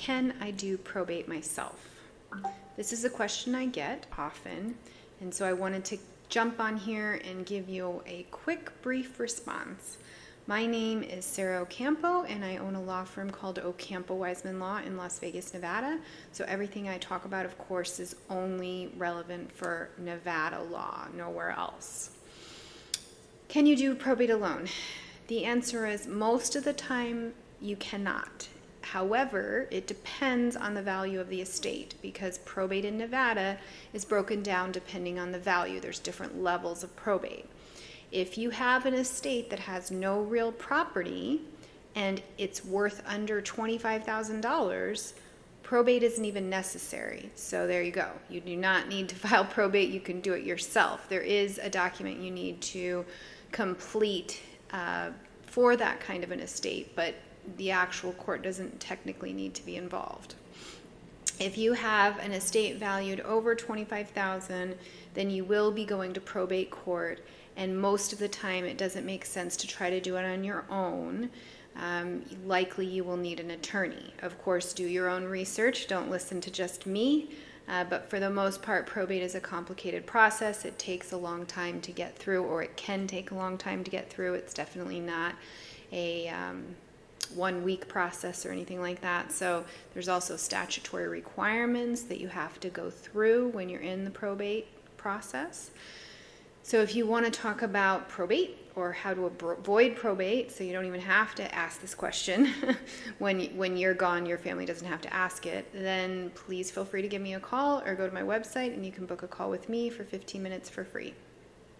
can I do probate myself? This is a question I get often, and so I wanted to jump on here and give you a quick, brief response. My name is Sarah Ocampo, and I own a law firm called Ocampo Wiseman Law in Las Vegas, Nevada. So everything I talk about, of course, is only relevant for Nevada law, nowhere else. Can you do probate alone? The answer is most of the time you cannot. However, it depends on the value of the estate because probate in Nevada is broken down depending on the value. There's different levels of probate. If you have an estate that has no real property and it's worth under $25,000, probate isn't even necessary. So there you go. You do not need to file probate. You can do it yourself. There is a document you need to complete for that kind of an estate, but the actual court doesn't technically need to be involved. If you have an estate valued over $25,000, then you will be going to probate court, and most of the time it doesn't make sense to try to do it on your own. Likely you will need an attorney. Of course, do your own research. Don't listen to just me. But for the most part, probate is a complicated process. It takes a long time to get through, or it can take a long time to get through. It's definitely not a 1 week process or anything like that. So there's also statutory requirements that you have to go through when you're in the probate process. So if you want to talk about probate or how to avoid probate, so you don't even have to ask this question when you're gone, your family doesn't have to ask it, then please feel free to give me a call or go to my website and you can book a call with me for 15 minutes for free.